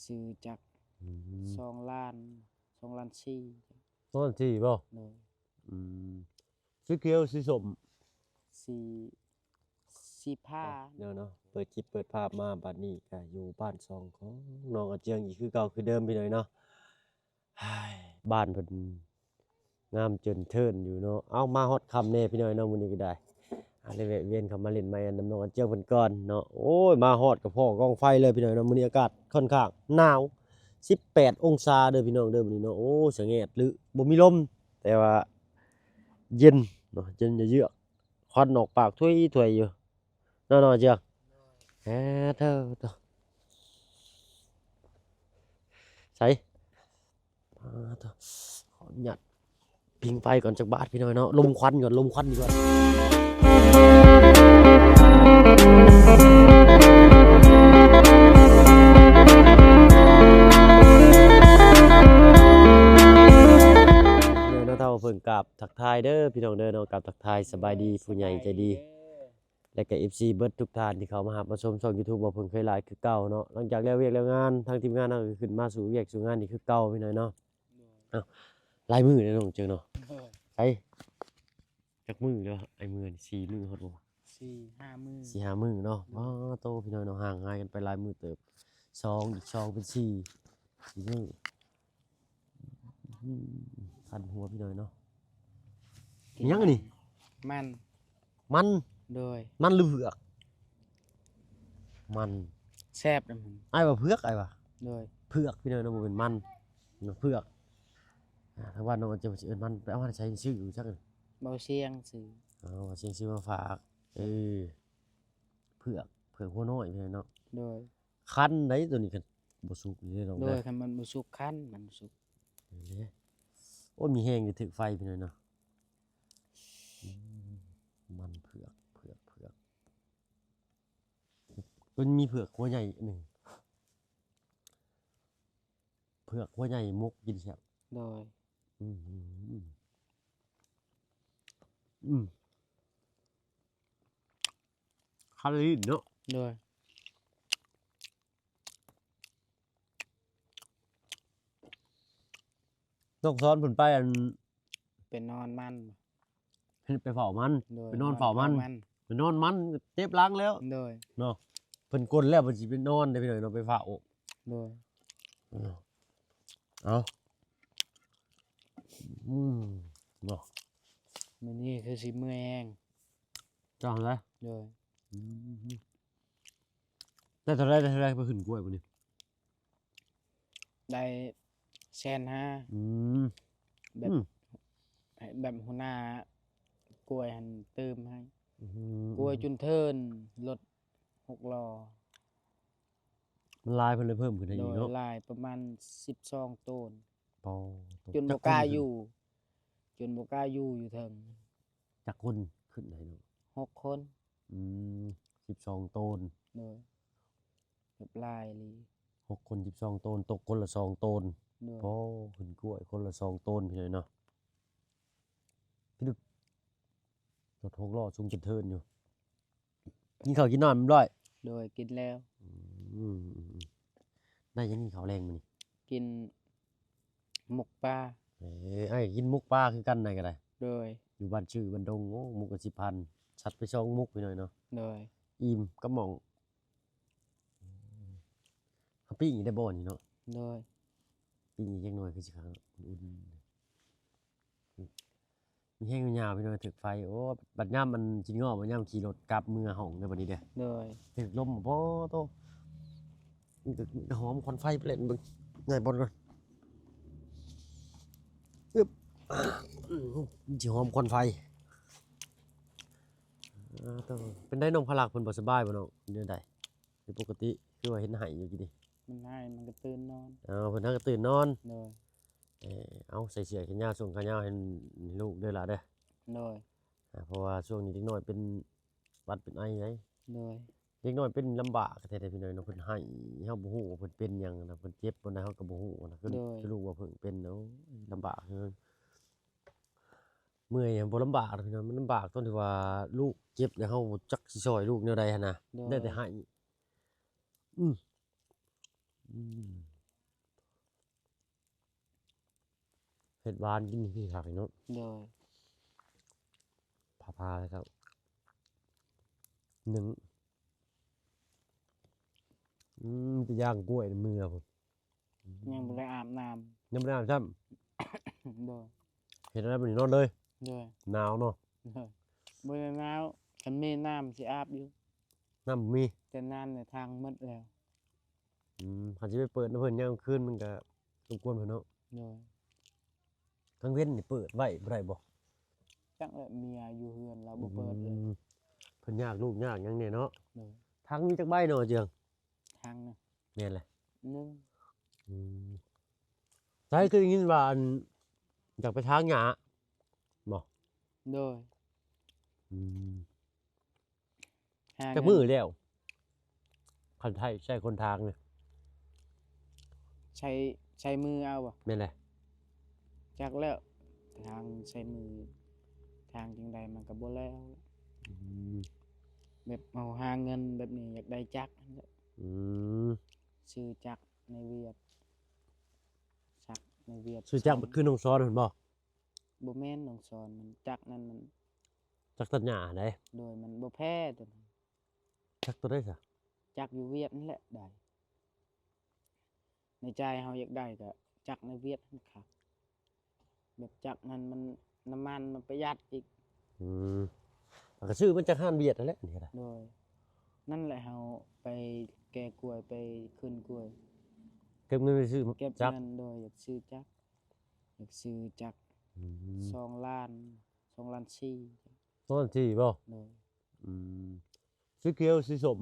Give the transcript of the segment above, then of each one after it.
ซื้อจาก2 ล้าน2,400,000ต้นที่บ่โดยสีเขียวสีส้มสีผ้าเนาะเปิดคลิปเปิดภาพมาบัดนี้ก็อยู่บ้าน2ของน้องอาเจียงอีกคือเก่าคือเดิมพี่หน่อยเนาะบ้านเพิ่นงามเจินเทินอยู่เนาะเอามาฮอดค่ำแน่พี่หน่อยเนาะมื้อนี้ก็ได้เลยแวะเวียนเข้ามาเล่นไม้น้ำน้องอาเจียงเพิ่นก่อนเนาะโอ้ยมาฮอดกับพ่อกองไฟเลยพี่หน่อยเนาะมื้อนี้อากาศค่อนข้างหนาว18องศาเด้อพี่น้องเด้อมื้อนี้เนาะโอ้สะแงดหรือบ่มีลมแต่ว่าเย็นเนาะเย็นเยือกควันออกปากถ้วยๆอยู่เนาะอาเจียงเธอใส่ขออนุญาตพิงไฟก่อนจากบาทพี่น้อยเนาะลมควันก่อนลมควันดีกว่าเนาะเท่าเพิ่งกับทักทายเด้อพี่น้องเด้อเนาะกับทักทายสบายดีผู้ใหญ่ใจดีและก็ FC เบิร์ดทุกท่านที่เขามาหามาชมช่อง YouTube บ่เพิ่งเคยหลายคือเก่าเนาะหลังจากแล้วเวียกแล้วงานทางทีมงานเฮาก็ขึ้นมาสู่เวียกสู่งานนี่คือเก่าพี่น้อยเนาะลายมือเด้อน้องเจิงเนาะไอ้จักมือเด้อไอ้มือนี่4 มือฮอดบ่4-5 มื้อ4-5 มือเนาะโตพี่น้อยเนาะห่างหายกันไปหลายมือเติบ2อีก2เป็น4มือคันหัวพี่น้อยเนาะยังนี่มันโดยมันหรือเผือกมันแซ่บนะมันอ้ายว่าเผือกอ้ายว่าโดยเผือกพี่น้อยเนาะบ่เป็นมันเนาะเผือกทางบ้านน้องจะเอิ้นมันไปเอามาใช้ชื่ออยู่จักเบาเสียงซื้อเสียงซื้อมาฝากเผือกหัวน้อยพี่น้อยเนาะโดยคันได้ตัวนี้กันบ่สุกนี่น้องโดเด้ยคันมันบ่สุกคันมันสุกโอ้มีแห้งอยู่ถึกไฟพี่น้อยเนาะมันเผือกมันมีเผือกหัวใหญ่หนึ่งเผือกหัวใหญ่มุกกินแซ่บโดยคาลีนเนาะโดยต้องซ้อนผลไปอันเป็นนอนมันไปเฝ้ามันไปนอนเฝ้ามันไปนอนมันเจ็บล้างแล้วโดยเนาะเพิ่นกลแล้วเพิ่นสิไปนอนได้พี่น้อยเนาะไปเฝ้าโดยเอาเนาะมื้อนี้คือสิเมื่อยแฮงจ้างได้โดยได้เท่าไรไปขึ้นกล้วยบ่นี่ได้150,000แบบหัวหน้ากล้วยหันเติมให้กล้วยจุนเทินรถ6 ล้อมันลายเพิ่นเลยเพิ่มขึ้นได้อีกเนาะโดยลายประมาณ12 ต้นปอจนบ่กล้าอยู่อยู่เทิงจักคนขึ้นได้เนาะ6 คน12 ต้นโดยแบบลายลี6 คน12 ต้นตกคนละ2 ต้นพอขึ้นกล้วยคนละ2 ต้นพี่น้อยเนาะพี่ดูรถ6 ล้อซุ่มจนเทินอยู่กินข้าวกินนอนมันร้อยโดยกินแล้วได้ยังกินข้าวแรงมื้อนี้กินหมกปลาไอ้กินมุกปลาคือกันได้ก็ได้โดยอยู่บ้านชื่อบ้านดงโอ้มุกก็10,000ชัดไป2 มุกพี่น้อยเนาะโดยอิ่มกับหม่องปิ้งได้บ่นี่เนาะโดยปิ้งอีกจักหน่อยคือสิครับอุ่นมีแห้งยาวๆพี่น้อยถึกไฟโอ้บัดยามมันสิงอบัดยามขี่รถกลับเมืองห้องเด้อบัดนี้เด้อโดยถึกลมบ่โตหอมควันไฟเล่นเบิ่งง่ายบ่ก่อนสิหอมควันไฟเป็นได้น้องพลักเพิ่นบ่สบายบ่น้องเดือนใดเป็นปกติคือว่าเห็นไห้อยู่กี่ดิมันให้มันก็ตื่นนอนเพิ่นก็ตื่นนอนโดยเอาใส่เสื้อแขนยาวส่งแขนยาวให้ลูกเด้อล่ะเด้อโดยเพราะว่าช่วงนี้เด็กน้อยเป็นหวัดเป็นไอไงโดยเด็กน้อยเป็นลำบากแท้ๆพี่น้อยเนาะเพิ่นให้เฮาบ่ฮู้ว่าเพิ่นเป็นหยังนะเพิ่นเจ็บบ่ได้เฮาก็บ่ฮู้นะคือลูกว่าเพิ่นเป็นเนาะลำบากคือเมื่อยบ่ลำบากพี่น้องมันลำบากตอนที่ว่าลูกเจ็บแล้วเฮาบ่จักสิช่วยลูกแนวใดหั่นน่ะได้แต่ให้ เฮ็ดหวานกินนี่คักเนาะ โดย พาเลยครับหนึ่งจะย่างกล้วยในมือผม ยังบ่ได้อาบน้ ยังไม่ได้อาบซ้ ำโดย ำเห็นอะไรมันนอนเลย โดย หนาวเนาะ โดยบ่ได้หนาวคันมีน้ำสิอาบอยู่ น้ำบ่มี แต่น้ำในทางหมดแล้ว เขาจะไปเปิดน้ำเพิ่นยามคืนมันก็รบกวนเพิ่นเนาะ โดย กลางเว้นนี่เปิดไว้บ่ได้บ่ จักแหละเมียอยู่เฮือนเราบ่เปิดเลย เพิ่นยากลูกยากหยังเนี่ยเนาะ โดย ทั้งมีจักใบเนาะเจียง ทางน่ะ แม่นแหละ หนึ่ง ใช่คือได้ยินว่าอันอยากไปทางหญ้าบ่ โดย หา จัก เงิน มื้อแล้วคันไทยใช่คนทางเนี่ย ใช้มือเอาบ่ แม่นแหละ จักแล้วทางใช้มือ ทางจังใดมันก็บ่แล้ว แบบเอาหาเงินแบบนี้อยากได้จักนั่นแหละ ซื้อจักรในเวียดจักรในเวียด ชื่อจักมันคือน้องซ้อนเพิ่นบ่ บ่แม่นน้องสอนมันจักรนั้นมัน จักตัดหญ้าได โดยมันบ่แพ้ตัวนั้น จักตัวได้ซะ จักรอยู่เวียดนั่นแหละได้ในใจเฮาอยากได้ก็จักรในเวียดนั่นครับแบบจักรนั้นมันน้ำมันมันประหยัดอีก มันก็ซื้อมันจากห้านเวียดนั่นแหละนี่ก็ได้ โดย นั่นแหละเฮาไปแก่กล้วยไปขึ้นกล้วย เก็บเงินไปซื้อ เก็บ จัก เงินโดยอยากซื้อจักรอยากซื้อจักร2 ล้าน2 ล้าน4 ตอนที่บ่ โดย สีเขียวสีส้ม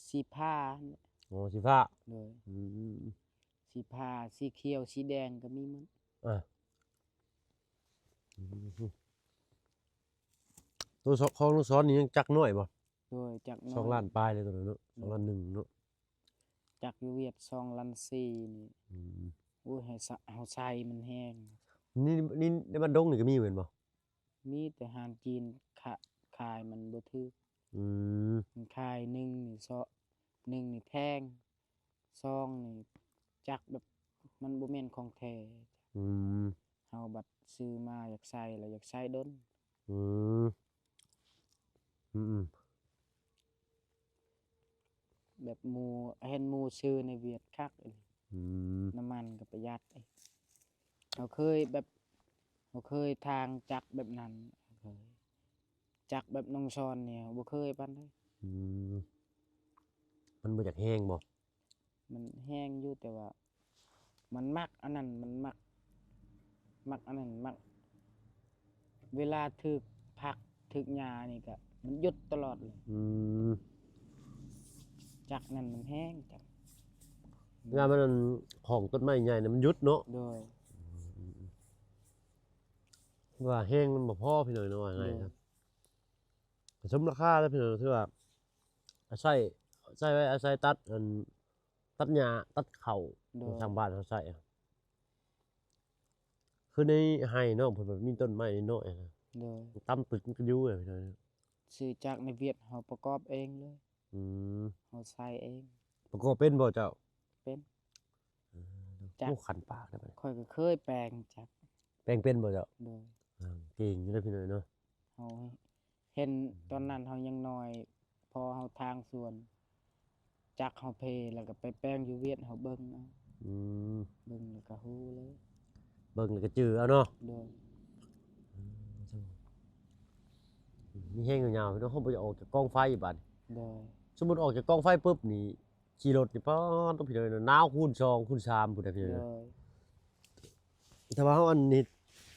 สีผ้าเนี่ย อ๋อสีฟ้า โดยสีผ้าสีเขียวสีแดงก็มีมัน อ่ะตัวของลูกซ้อนนี่ยังจักน้อยบ่ โดยจากน้อย 2 ล้านปลายเลยตัวนั้นเนาะ2 ล้าน1เนาะ จากอยู่เวียด2 ล้าน4นี่โอ้ยให้เฮาใส่มันแห้ง นี่ในบ้านดงนี่ก็มีเหมือนบ่ มีแต่อาหารจีนขายมันบ่ถูก มันขาย1นี่1นี่แพง2นี่จักแบบมันบ่แม่นของแท้เฮาบัดซื้อมาอยากใส่แล้วอยากใช้ดนแบบหมู่เห็นหมู่ซื้อในเวียดคักอีหลีน้ำมันก็ประหยัดอีกเราเคยทางจักแบบนั้นเคยจักแบบน้องชอนเนี่ยบ่เคยปานใด มันบ่อยากแห้งบ่ มันแห้งอยู่แต่ว่า มันมักอันนั้นมันมักอันนั้นมัก เวลาถึกผักถึกหญ้านี่ก็มันหยุดตลอดเลยจักนั้นมันแห้งจัก งานมันของต้นไม้ใหญ่น่ะมันหยุดเนาะ โดย ว่าแห้งมันบ่พอพี่น้อยเนาะว่าไงครับสมราคาแล้วพี่น้อยคือว่าอาศัยไว้อาศัยตัดตัดหญ้าตัดข้าว โดย ทางบ้านเขาใช้อะคือในไร่เนาะเพิ่นแบบมีต้นไม้น้อยๆนะ โดย ตำปึกมันก็อยู่อะพี่น้อย ซื้อจักในเวียดเฮาประกอบเองเลย เฮาใส่เอง ประกอบเป็นบ่เจ้า เป็น โอ้ขันปากได้บัดนี้ ค่อยก็เคยแปลงจัก แปลงเป็นบ่เจ้า โดย เก่งอยู่เด้อพี่น้อยเนาะ เฮาเห็นตอนนั้นเฮายังน้อย พอเฮาทางสวน จักเฮาเพแล้วก็ไปแปลงอยู่เวียดเฮาเบิ่งเอา เบิ่งแล้วก็ฮู้เลย เบิ่งแล้วก็จื้อเอาเนาะ โดย มีแห้งยาวๆพี่น้องเฮาบ่จะออกจากกองไฟบัดนี้ โดย สมมุติออกจากกองไฟปุ๊บนี่ขี่รถนี่ป๊อดต้องพี่น้อยเนาะหนาวคูณ2คูณ3พุ่นน่ะพี่น้อย โด เนาะ ย ถ้าว่าเฮาอันนี้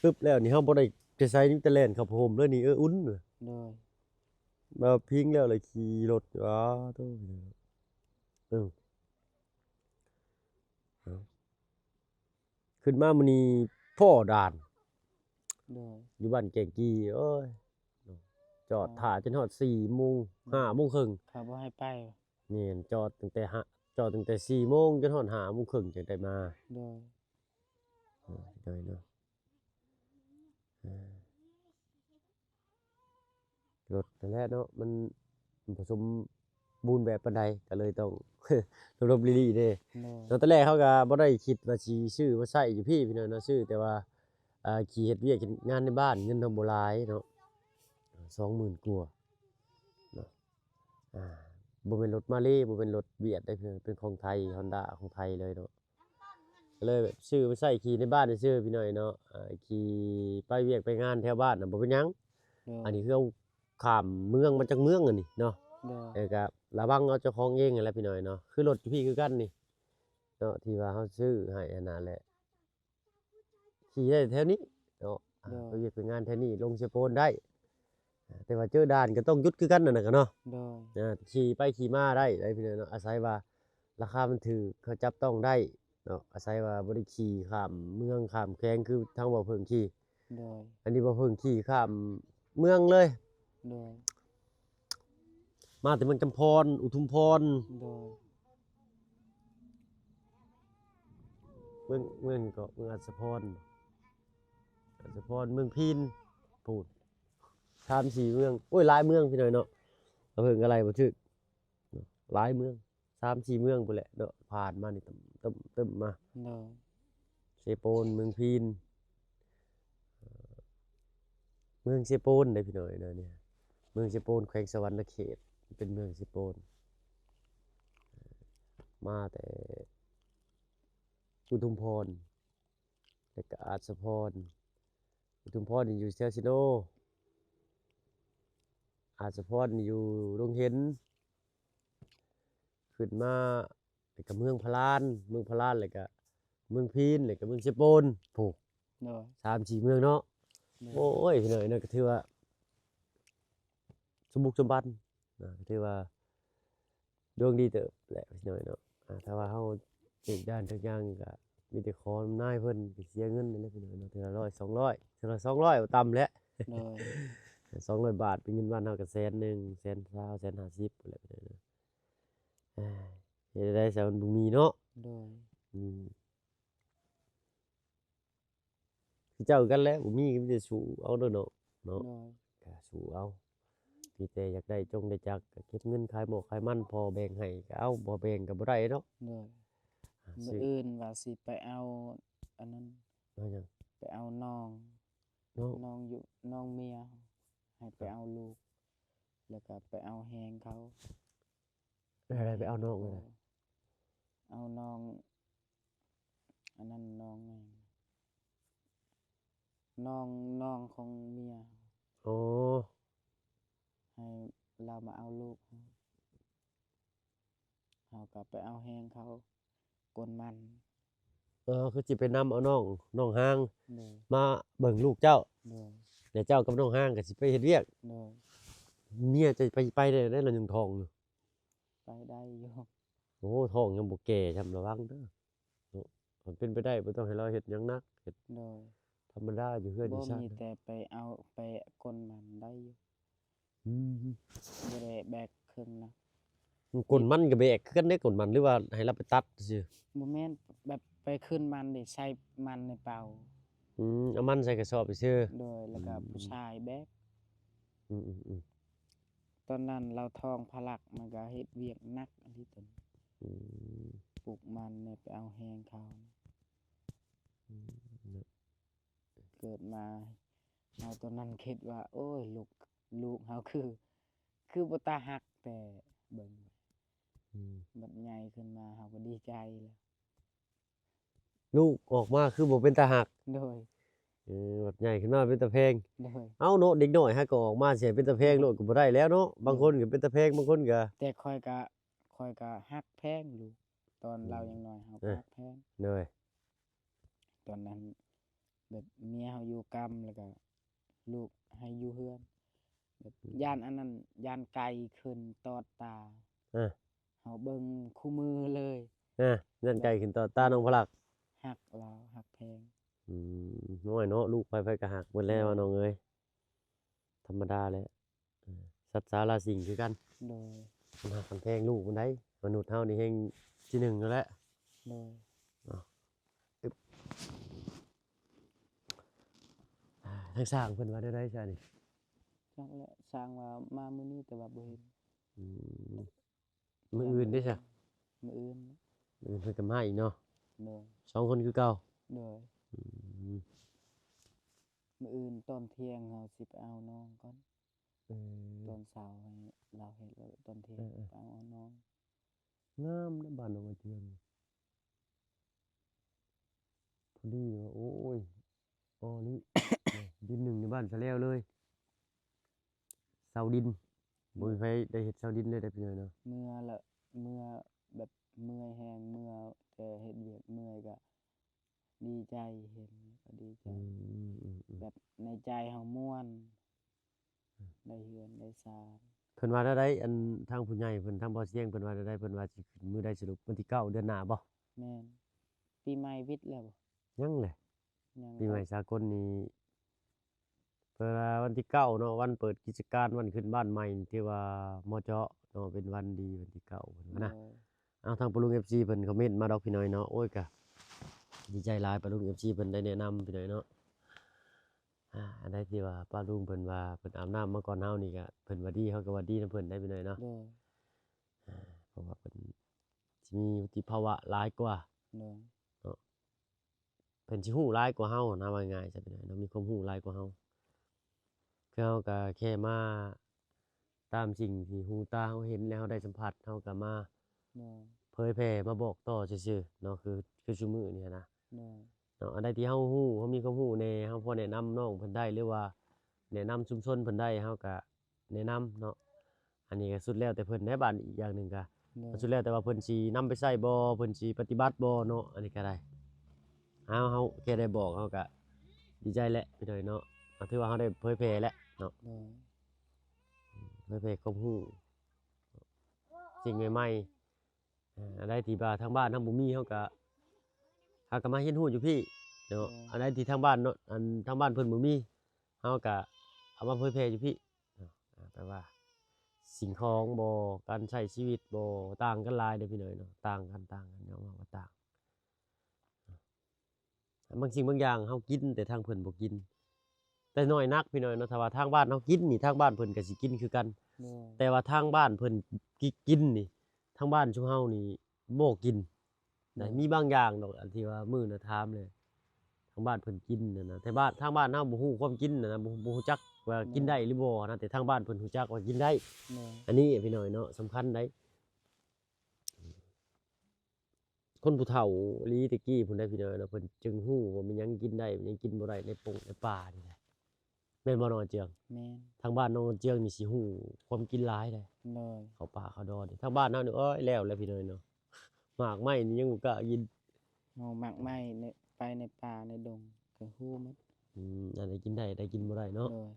ปึ๊บแล้วนี่เฮาบ่ได้จะใส่นี่แต่แล่นเข้าโฮมเลยนี่อุ่นเลย โดย มาพิงแล้วเลยขี่รถว้าโตขึ้นมามื้อนี้พ่อด่าน โดย อยู่บ้านแก่งกี้เอ้ยจอดท่าจนฮอด4 โมง 5 โมงครึ่ง เขาบ่ให้ไป แม่นจอดตั้งแต่4 โมงจนฮอด5 โมงครึ่งจังได้มา โดย ได้เนาะรถนั่นแหละเนาะมันผสมบูรณ์แบบปานใดก็เลยต้อง ลบๆลีๆเด้ โดย แล้วตอนแรกเขาก็บ่ได้คิดว่าสิซื้อมาใช้อยู่พี่น้องเนาะซื้อแต่ว่าขี่เฮ็ดเวียกเฮ็ดงานในบ้านเงินทำบ่หลายเนาะ20,000กว่าเนาะอ่าบ่แม่นรถมาเลย์บ่แม่นรถเวียดได้พี่น้องเป็นของไทย Honda ของไทยเลยเนาะก็เลยแบบซื้อมาใช้ขี่ในบ้านซื่อๆพี่น้อยเนาะขี่ไปเวียกไปงานแถวบ้านน่ะบ่เป็นหยัง โดย อันนี้คือเอาข้ามเมืองมาจากเมืองอันนี้เนาะ โดย แล้วก็ระวังเอาเจ้าของเองนั่นแหละพี่น้อยเนาะคือรถอยู่พี่คือกันนี่เนาะที่ว่าเฮาซื้อให้อันนั้นแหละขี่ได้แถวนี้เนาะไปเวียกไปงานแถวนี้ลงเซโปนได้แต่ว่าเจอด่านก็ต้องหยุดคือกันนั่นน่ะก็เนาะ โดย ขี่ไปขี่มาได้พี่น้อยเนาะอาศัยว่าราคามันถูกเขาจับต้องได้เนาะอาศัยว่าบ่ได้ขี่ข้ามเมืองข้ามแขวงคือทางบ่เพิ่งขี่ โดย อันนี้บ่เพิ่งขี่ข้ามเมืองเลย โดย มาแต่เมืองจำพรอุทุมพร โดย เมืองก็เมืองอัศพรเมืองพีนพูด3-4เมืองโอ้ยหลายเมืองพี่น้อยเนาะเพิ่งอะไรบ่ถึกเนาะหลายเมือง3-4เมืองพุ่นแหละเนาะผ่านมานี่ตึ้มมา โดย เซโปนเมืองพีนเมืองเซโปนได้พี่น้อยเนาะเนี่ยเมืองเซโปนแขวงสะหวรรณเขตเป็นเมืองเซโปนมาแต่อุทุมพรแล้วก็อาสาพรอุทุมพรนี่อยู่เซลซิโนอาสาพรนี่อยู่ดงเห็นขึ้นมาแล้วก็เมืองพะลานแล้วก็เมืองพีนแล้วก็เมืองเซโปนผูก โดย 3-4เมืองเนาะ โดย โอ้ยพี่น้อยเนาะก็ถือว่าสมบุกสมบันนะก็ถือว่าดวงดีเติบแหละพี่น้อยเนาะถ้าว่าเฮาเจ็กด้านทุกอย่างก็มีแต่ขอนายเพิ่นก็เสียเงินนั่นแหละพี่น้อยเนาะเทื่อละ100 200เทื่อละ200ต่ำแล้ว โดย 200 บาทเป็นเงินบ้านเฮาก็100,000 120,000 150พู้นแหละพี่น้อยเนาะเฮ็ดได้ซะมันบ่มีเนาะ โดย อืมคือเจ้ากันแหล้วบ่มีก็มีแต่สู้เอาเด้อเนาะ โดย ก็สู้เอามีแต่อยากได้จงได้จักก็เก็บเงินขายหมอกขายมันพอแบ่งให้ก็เอาบ่แบ่งก็บ่ได้เนาะ โดย มื้ ซื้ อ อ อื่นว่าสิไปเอาอันนั้น เอาหยัง ไปเอาน้อง เนาะ น้องอยู่น้องเมียให้ไปเอาลูก แล้วก็ไปเอาแฮงเขา ได้ไปเอาน้องเลยนะ เอาน้อง อันนั้นน้องไงน้องของเมีย โอ้ ให้เรามาเอาลูกเขาก็ไปเอาแฮงเขากนมัน คือสิไปนำเอาน้องห้าง โดย มาเบิ่งลูกเจ้า โดย เดี๋ยวเจ้ากับน้องห้างก็สิไปเฮ็ดเวียก โดย เมียจะไปได้แล้วยังท้องอยู่ ไปได้อยู่ โอ้ท้องยังบ่แก่จำระวังเด้อเนาะมันเป็นไปได้บ่ต้องให้เราเฮ็ดหยังหนักเฮ็ด โดย ธรรมดาอยู่เฮือนอ บ่ ยู่ซ่าน มีแต่ไปเอาไปกนมันได้อยู่ อืม บ่ได้แบกเครื่องนะ กลมันก็แบกคือกันเด้กลมันหรือว่าให้เราไปตัดซื่อ บ่แม่นแบบไปขึ้นมันนี่ใส่มันในเป่า เอามันใส่กระสอบไปซื่อ โดยแล้วก็ผู้ชายแบก อืม ตอนนั้นเราทองพลักมันก็เฮ็ดเวียกหนักอันที่ตน อืม ปลูกมันเนี่ยไปเอาแฮงเขา เกิดมาเฮาตอนนั้นคิดว่า โอ้ยลูกเฮาคือบ่ตาฮักแต่เบิ่ง อืม บัดใหญ่ขึ้นมาเฮาก็ดีใจแล้ว ลูกออกมาคือบ่เป็นตาหัก โดย แบบใหญ่ขึ้นมาเป็นตาแพง โดย เอ้าเนาะเด็กน้อยฮะก็ออกมาสิให้เป็นตาแพงโลดก็บ่ได้แล้วเนาะบางคนก็เป็นตาแพงบางคนก็ แต่ค่อยก็ฮักแพงลูกตอนเรายังน้อยเฮาก็ฮักแพง เหนื่อย ตอนนั้นแบบเมียเฮาอยู่กรรมแล้วก็ลูกให้อยู่เฮือนแบบย่านอันนั้นย่านไก่ขึ้นตอดตา เออ เฮาเบิ่งคู่มือเลย นั่นไกลขึ้นต่อตาน้องพลัก ฮักเราฮักแพง น้อยเนาะลูกไปก็หักหมดแล้วน้องเอ้ยธรรมดาแหละสัตว์สาราสิ่งคือกัน โดย มันหักกันแพงลูกมันได้มนุษย์เฮานี่แฮงที่หนึ่งแล้วแหละ โดย ทางสร้างเพิ่นว่าได้ซะนี่ จักแหละสร้างว่ามามื้อนี้แต่ว่าบ่เห็น อืมมื้ออื่นเด้ซะ มื้ออื่น มื้อเพิ่นก็มาอีกเนาะ โดย 2คนคือเก่า โดย อืม มื้ออื่นตอนเที่ยงเฮาสิไปเอาน้องก่อน เอ ต อ อนเช้าให้เราเฮ็ดแล้วตอนเที่ยงไปเอาน้อง งามนะบ้านน้องกระเจียงพอดีว่าโอ้ยอ้อนี่ ดินหนึ่งในบ้านซะแล้วเลยเสาดินบ่มีไผได้เฮ็ดเสาดินเลยได้พี่น้อยเนาะ เมื่อละเมื่อแบบเมื่อยแฮงเมื่อแต่เฮ็ดเวียกเมื่อยก็ดีใจเห็นก็ดีใจ แบบในใจเฮาม่วนได้เฮือนได้ศาล เพิ่นว่าแนวใดอันทางผู้ใหญ่เพิ่นทางบ่อเสียงเพิ่นว่าแนวใดเพิ่นว่าสิขึ้นมื้อใดสรุปวันที่9เดือนหน้าบ่ แม่นปีใหม่วิทย์แล้วบ่ ยังแหละ ยัง ปีใหม่สากลนี่เพิ่นว่าวันที่9เนาะวันเปิดกิจการวันขึ้นบ้านใหม่ที่ว่ามเจาะเนาะเป็นวันดีวันที่9เพิ่นว่านะ เอาทางปลุง FC เพิ่นคอมเมนต์มาดอกพี่น้อยเนาะโอ้ยก็ดีใจหลายปลุง FC เพิ่นได้แนะนำพี่น้อยเนาะอันใดที่ว่าป้าลุงเพิ่นว่าเพิ่นอาบน้ำมาก่อนเฮานี่ก็เพิ่นว่าดีเฮาก็ว่าดีนำเพิ่นได้พี่น้อยเนาะ โดย เพราะว่าเพิ่นสิมีวุฒิภาวะหลายกว่า โดย เนาะเพิ่นสิฮู้หลายกว่าเฮานะว่าง่ายๆซะพี่น้อยเนาะมีความรู้หลายกว่าเฮาคือเฮาก็แค่มาตามสิ่งที่หูตาเฮาเห็นแล้วเฮาได้สัมผัสเฮาก็มา โดย เผยแพร่มาบอกต่อซื่อๆเนาะคือซุมื้อนี้นะ โดย เนาะอันใดที่เฮาฮู้เฮามีความรู้แหน่เฮาพอแนะนำน้องเพิ่นได้หรือว่าแนะนำชุมชนเพิ่นได้เฮาก็แนะนำเนาะอันนี้ก็สุดแล้วแต่เพิ่นได้บ้านอีกอย่างหนึ่งก็ โดย สุดแล้วแต่ว่าเพิ่นสินำไปใช้บ่เพิ่นสิปฏิบัติบ่เนาะอันนี้ก็ได้เฮาแค่ได้บอกเฮาก็ดีใจแล้วพี่น้อยเนาะก็ถือว่าเฮาได้เผยแพร่แล้วเนาะ โดย เผยแพร่ความรู้สิ่งใหม่ๆอันใดที่ว่าทางบ้านทางบ่มีเฮาก็มาเรียนรู้อยู่พี่เนาะอันใดที่ทางบ้านเนาะอันทางบ้านเพิ่นบ่มีเฮาก็เอามาเผยแพร่อยู่พี่เนาะแปลว่าสิ่งของบ่การใช้ชีวิตบ่ต่างกันหลายเด้อพี่น้อยเนาะต่างกันยอมรับว่าต่างบางสิ่งบางอย่างเฮากินแต่ทางเพิ่นบ่กินแต่น้อยนักพี่น้อยเนาะถ้าว่าทางบ้านเฮากินนี่ทางบ้านเพิ่นก็สิกินคือกัน โดย แต่ว่าทางบ้านเพิ่นกินนี่ทางบ้านชุมเฮานี่บ่กินได้มีบางอย่างดอกอันที่ว่ามื้อน่ะถามเลยทางบ้านเพิ่นกินนั่นน่ะแต่บ้านทางบ้านเฮาบ่ฮู้ความกินน่ะนะบ่ฮู้จักว่ากินได้หรือบ่นะแต่ทางบ้านเพิ่นฮู้จักว่ากินได้ โดย อันนี้พี่น้อยเนาะสำคัญได้คนผู้เฒ่าอีหลีแต่กี้พุ่นได้พี่น้อยเนาะเพิ่นจึงฮู้ว่ามันหยังกินได้มันหยังกินบ่ได้ในปงในป่านี่แหละแม่นบ่น้องเจือง แม่น ทางบ้านน้องเจืองนี่สิฮู้ความกินหลายเด้ โดย เข้าป่าเข้าดอนนี่ทางบ้านเฮานี่โอ๊ยแล้วพี่น้อยเนาะหมากไม้นี่ยังบ่กล้ากิน เฮามักไม้ในไปในป่าในดงก็ฮู้หมด อันใดกินได้ได้กินบ่ได้เนาะ โดย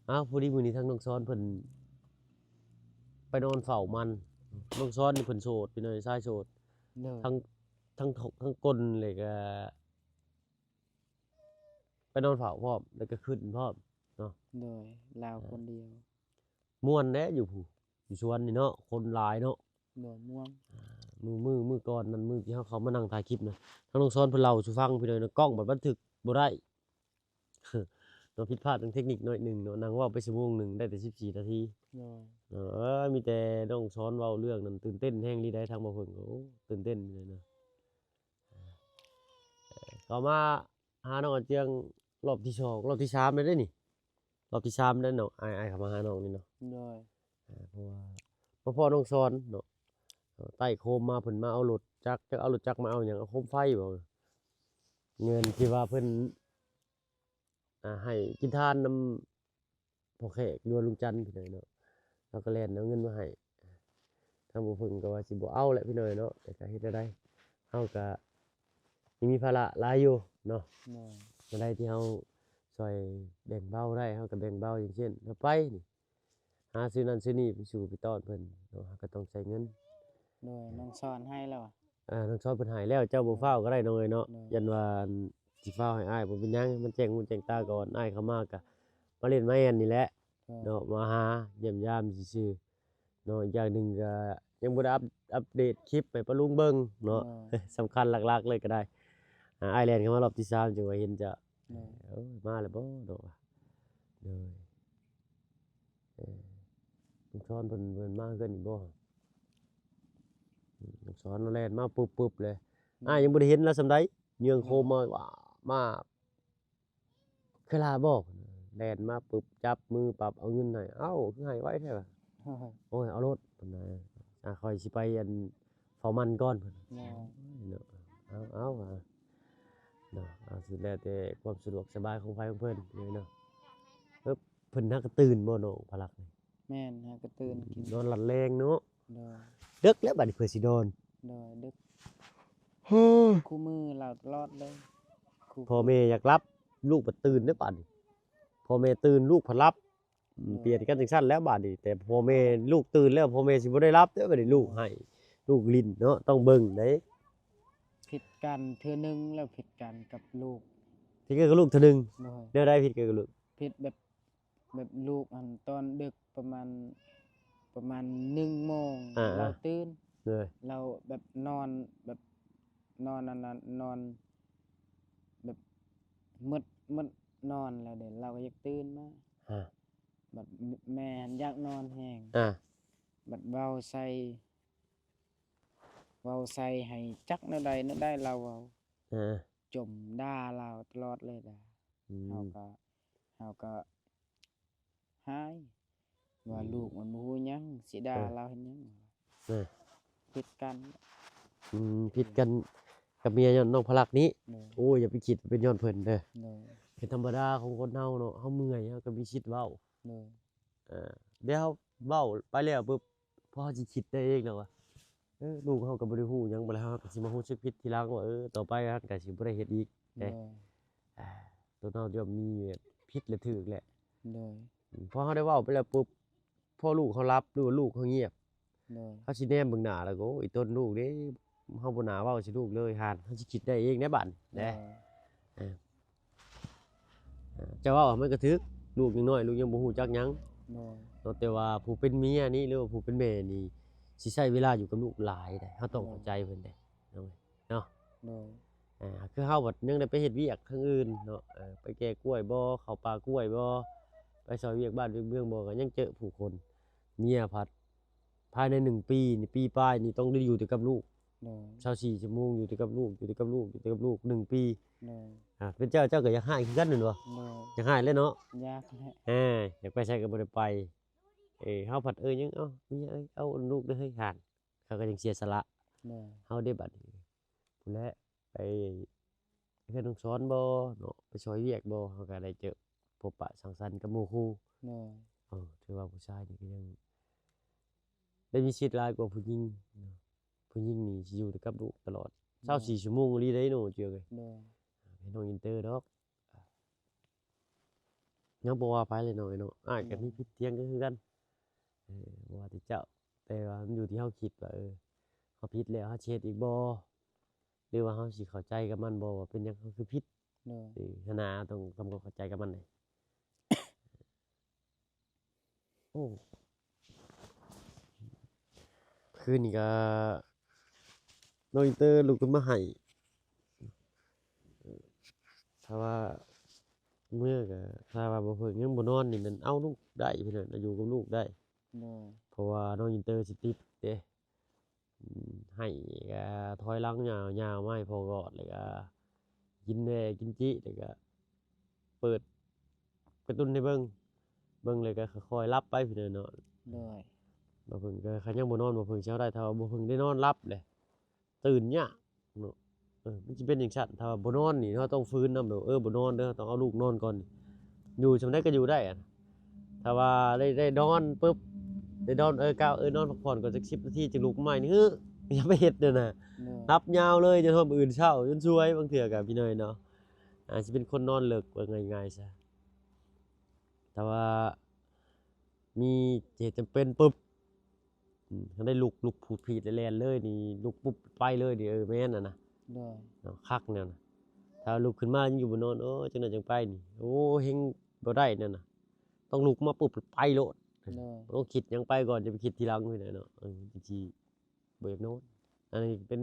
อ้าวพอดีมื้อนี้ทางน้องซ้อนเพิ่นไปนอนเฝ้ามันน้องซ้อนนี่เพิ่นโสดพี่น้อยชายโสด โดย ทั้งก้นเลยก็ไปนอนเฝ้าพร้อมแล้วก็ขึ้นพร้อม โดยลาวคนเดียว ม่วนแหน่อยู่ผู้อยู่สวนนี่เนาะคนหลายเนาะ โดยม่วง มื้อก่อนนั่นมื้อที่เขามานั่งถ่ายคลิปนะทางน้องซ้อนเพิ่นเล่าสู่ฟังพี่น้อยเนาะกล้องบันทึกบ่ได้ เนาะผิดพลาดทางเทคนิคหน่อยหนึงเนาะนั่งเว้าไปชั่วโมงหนึงได้แต่14นาที โดย มีแต่น้องซ้อนเว้าเรื่องนั้นตื่นเต้นแฮงลีได้ทางบ่เพิ่นก็โอ้ตื่นเต้นเลยเนาะก็มาหาน้องอาเจียงรอบที่2รอบที่3แล้วเด้นี่รอบที่3แล้วเนาะอ้ายเข้ามาหาน้องนี่เนาะ โดย เพราะว่าพ่อน้องซ้อนเนาะไต่โคมมาเพิ่นมาเอารถจักรจักเอารถจักรมาเอาหยังเอาโคมไฟบ่เงินที่ว่าเพิ่นให้กินทานนำพ่อแขกอยู่ลุงจันทร์พี่น้อยเนาะเราก็แล่นเอาเงินมาให้ทางบ่เพิ่นก็ว่าสิบ่เอาแหละพี่น้อยเนาะแต่ก็เฮ็ดจั่งใดเฮาก็ยังมีภาระหลายอยู่เนาะ โดย อันใดที่เฮาช่วยแบ่งเบาได้เฮาก็แบ่งเบาอย่างเช่นเราไปนี่หาซื้อนั่นซื้อนี่ไปสู่ไปต้อนเพิ่นเนาะเฮาก็ต้องใช้เงิน โดยน้องสอนให้แล้วอะ น้องซ้อนเพิ่นหายแล้วเจ้าบ่ฟ้าวก็ได้น้องเอ้ยเนาะ ได้ ยันว่าสิฟ้าวให้อ้ายบ่เป็นหยังมันแจ้งหูแจ้งตาก่อนอ้ายเข้ามาก็มาเล่นมาแอนนี่แหละ โดย เนาะมาหาเยี่ยมยามซื่อๆเนาะอีกอย่างหนึงก็ยังบ่ได้อัปเดตคลิปให้ปะลุงเบิ่งเนาะ สำคัญหลักๆเลยก็ได้อ้ายแล่นเข้ามารอบที่3จังว่าเห็นจะ โดย เอ้ยมาแล้วบ่เนาะเลยลุงซ้อนเพิ่นมาเฮือนอีกบ่ น้องสอนแล่นมาปุ๊บๆเลยยังบ่ได้เห็นแล้วส่ำใดเยืองโคมมาว่ามาคือลาบ่แล่นมาปุ๊บจับมือปรับเอาเงินให้อ้าวคือให้ไวแท้วะโอ้ยเอารถเพิ่นว่าค่อยสิไปอันเฝ้ามันก่อนเพิ่น โดย เนาะเอาว่าเนาะเอาสิแล้วแต่ความสะดวกสบายของไผของเพิ่นเลยเนาะเพิ่นน่าก็ตื่นบ่น้องพลักนี่ แม่นหาก็ตื่นกิน นอนหลับแรงเนาะ โดย ดึกแล้วบัดนี้เพิ่นสินอน โดยดึก เฮ้อ คู่มือเราตลอดเลยคู่ พ่อแม่อยากรับลูกบ่ตื่นเด้อบัดนี้พ่อแม่ตื่นลูกบ่รับเปลี่ยนกันจังซั่นแล้วบัดนี้แต่พ่อแม่ลูกตื่นแล้วพ่อแม่สิบ่ได้รับเด้อบัดนี้ลูกให้ลูกลิ้นเนาะต้องเบิ่งเด้ ผิดกันเทื่อนึงแล้วผิดกันกับลูก พี่ก็กับลูกเทื่อหนึง โดย แนวใดผิดกันกับลูก ผิดแบบลูกอันตอนดึกประมาณ1 โมงเราตื่น เด้อ เราแบบนอนแบบนอนอันนั้นนอนแบบมืดนอนแล้วเดี๋ยวเราก็อยากตื่นมา อ่า แบบแม่หั้นอยากนอนแฮง อ่า บัดเว้าใส่ให้จักแนวใดแนวใดเราเว้า อ่า จมด่าเราตลอดเลยด่า อื เฮาม ก็หายว่าลูกมันบ่ฮู้หยังสิด่าเราเฮ็ดหยัง เออ ผิดกัน ผิดกันกับเมียย้อนน้องพลักนี้ โดย โอ้ยอย่าไปคิดว่าเป็นย้อนเพิ่นเด้อ โดย เป็นธรรมดาของคนเฮาเนาะเฮาเมื่อยเฮาก็มีสิทธิ์เว้า โดย เดี๋ยวเฮาเว้าไปแล้วปุ๊บพอเฮาสิคิดได้เองแล้วว่าลูกเฮาก็บ่ได้ฮู้หยังบ่แล้วเฮาก็สิมารู้สึกผิดทีหลังว่าต่อไปเฮาก็สิบ่ได้เฮ็ดอีก โดย อ่าตัวเฮาย่อมมีผิดและถูกแหละ โดย พอเฮาได้เว้าไปแล้วปุ๊บพอลูกเขารับหรือว่าลูกเขาเงียบ โดย เฮาสิแนมเบิ่งหน้าแล้วก็โอ้ยต้นลูกเด้เฮาบ่น่าเว้าสิลูกเลยห่านเฮาสิคิดได้เองได้บัด โด เด้ ย จะเว้ามันก็ถึกลูกยังน้อยลูกยังบ่ฮู้จักหยัง โดย เนาะแต่ว่าผู้เป็นเมียนี่หรือว่าผู้เป็นแม่นี่สิใช้เวลาอยู่กับลูกหลายเด้เฮาต้องเข้าใจเพิ่นเด้เนาะเนาะ โดย คือเฮาบัดยังได้ไปเฮ็ดเวียกทางอื่นเนาะไปแก้กล้วยบ่เข้าป่ากล้วยบ่ไปซอยเวียกบ้านเวียกเมืองบ่ก็ยังเจอผู้คนเมียพัดภายใน1ปีนี่ปีปลายนี่ต้องได้อยู่แต่กับลูก โดย 24ชั่วโมงอยู่แต่กับลูกอยู่แต่กับลูกอยู่แต่กับลูก1ปี โดย เป็นเจ้าก็อยากให้คือกันนั่นบ่ โดย อยากให้เลยเนาะ ยากแหละ อยากไปใช้ก็บ่ได้ไปเฮาผัดยังเอ้าเมียเอ้ยเอาลูกเด้อเฮ้ยห่านเขาก็ยังเสียสละ โดย เฮาได้บัดนี้พู้นแหละไปเฮ็ดน้องสอนบ่เนาะไปช่วยเวียกบ่เฮาก็ได้เจอพบปะสังสรรค์กับหมู่คู่ โดย ถือว่าผู้ชายนี่ก็ยังได้มีชีวิตหลายกว่าผู้หญิงเนาะผู้หญิงนี่สิอยู่แต่กับลูกตลอด24ชั่วโมงอีหลีเด้เนาะเจือเอ้ย โดย เป็นน้องอินเตอร์ดอกยังบ่ว่าไปเลยเนาะไอ้เนาะอ้ายก็มีผิดเถียงกันคือกันบ่ว่าแต่เจ้าแต่ว่ามันอยู่ที่เฮาคิดว่าเฮาผิดแล้วเฮาสิเฮ็ดอีกบ่หรือว่าเฮาสิเข้าใจกับมันบ่ว่าเป็นหยังเฮาคือผิด โดย หั้นนะต้องทำความเข้าใจกับมันเลยโอ้คืนนี้ก็น้องอินเตอร์ลุกขึ้นมาให้ถ้าว่าเมื่อก็ถ้าว่าบ่เพิ่นยังบ่นอนนี่มันเอาลูกได้พี่น้องอยู่กับลูกได้ โดย เพราะว่าน้องอินเตอร์สิติดเด้ให้ก็ถอยหลังยาวๆมาให้พ่อกอดแล้วก็กินแหน่กินจิแล้วก็เปิดการ์ตูนให้เบิ่งเลยก็ค่อยๆหลับไปพี่น้องเนาะ โดย บ่เพิ่งก็คันยังบ่นอนบ่เพิ่งสิเอาได้ถ้าว่าบ่เพิ่งได้นอนหลับเลยตื่นยากเนาะมันสิเป็นจังซั่นถ้าว่าบ่นอนนี่เราต้องฟื้นนำเด้อบ่นอนเด้อต้องเอาลูกนอนก่อนนี่อยู่ซำใดก็อยู่ได้อะถ้าว่าได้นอนปึ๊บได้นอนก้าวนอนพักผ่อนก่อนจัก10นาทีจึงลุกมาใหม่นี่อย่าไปเฮ็ดเด้อนะ โดย รับยาวเลยจนฮอดมื้ออื่นเช้าจนสวยบางเทื่อก็พี่น้อยเนาะสิเป็นคนนอนเลิกว่าง่ายๆซะแต่ว่ามีเหตุจำเป็นปุ๊บถ้าได้ลุกผูดผีดแล่นเลยนี่ลุกปุ๊บไปเลยนี่แม่นน่ะนะ โดย เนาะคักแนวน่ะถ้าลุกขึ้นมายังอยู่บ่นอนจังได๋จังไปนี่โอ้เฮงบ่ได้นั่นน่ะต้องลุกมาปุ๊บไปโลด โดย บ่ต้องคิดหยังไปก่อนจะไปคิดทีหลังพี่น้อยเนาะจริงๆบ่อยากนอนอันนี้เป็น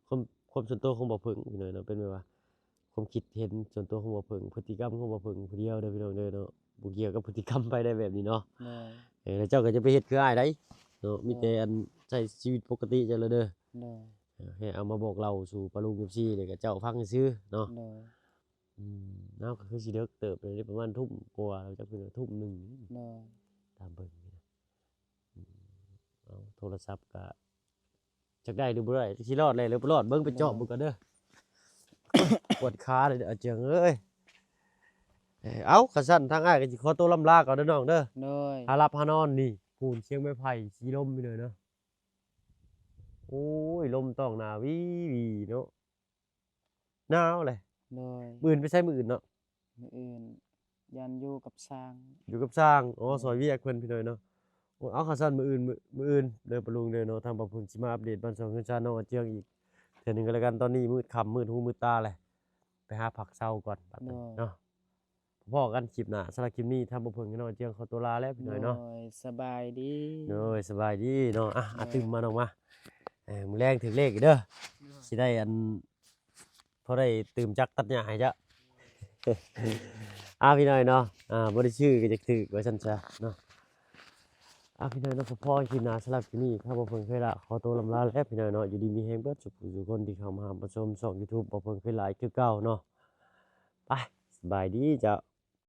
ความส่วนตัวของบ่เพิ่งพี่น้อยเนาะเป็นแบบว่าความคิดเห็นส่วนตัวของบ่เพิ่งพฤติกรรมของบ่เพิ่งผู้เดียวเด้อพี่น้องเด้อเนาะบ่เกี่ยวกับพฤติกรรมไปได้แบบนี้เนาะ โดย แล้วเจ้าก็จะไปเฮ็ดคืออ้ายได้ เนาะมีแต่อันใช้ชีวิตปกติจังเลยเด้อ โดย ให้เอามาบอกเล่าสู่ปะลุง FC นี่ก็เจ้าฟังซื่อเนาะ โดย เนาะก็คือสิเลิกเติบเลยประมาณทุ่มกว่าเราจะเป็นทุ่มหนึ่ง โดย ตามเบิ่งนี่นะเอาโทรศัพท์ก็จักได้หรือบ่ได้สิรอดเลยหรือบ่รอดเบิ่งไปเจาะมึงก่อนเด้อ ปวดขาเลยเด้ออาเจียงเอ้ยเอาคันซั่นทางอ้ายก็สิขอตัวลำลาก่อนเด้อน้องเด้อ โดย หาหลับหานอนนี่ปูนเชียงไม้ไผ่สีลมไปเลยเนาะโอ้ยลมต้องหนาววิวีเนาะหนาวเลย โดย มื้ออื่นไปใช้มื้ออื่นเนาะ มื้ออื่นยันอยู่กับสร้าง อยู่กับสร้างอ๋อซอยเวียกเพิ่นพี่น้อยเนาะโอ้เอาคันซั่นมื้ออื่นเด้อปะลุงเด้อเนาะทางบ่เพิ่นสิมาอัปเดตบ้านช่องเฮือนชาน้องอาเจียงอีกเทื่อหนึงก็แล้วกันตอนนี้มืดค่ำมืดหูมืดตาเลยไปหาผักเช้าก่อนบัดนี้เนาะพอกันคลิปหน้าสำหรับคลิปนี้ทางบ่เพิ่นกับน้องอาเจียงขอตัวลาแล้วพี่น้อยเนาะ โดยสบายดี โอ้ยสบายดีเนาะอ่ะตื่นมาน้องมามื้อแรงถึงเลขอีกเด้อสิได้อันพอได้ตื่มจักตัดหญ้าให้จ้ะ พี่น้อยเนาะบ่ได้ชื่อก็จะถึกว่าซั่นซะเนาะพี่น้อยเนาะพอๆคลิปหน้าสำหรับคลิปนี้ถ้าบ่เพิ่นเคยละขอตัวลำลาแล้วพี่น้อยเนาะอยู่ดีมีแฮงเบิดสุขทุกคนที่เข้ามารับชมช่อง YouTube บ่เพิ่นเคยหลายคือเก่าเนาะไปสบายดีจ้ะ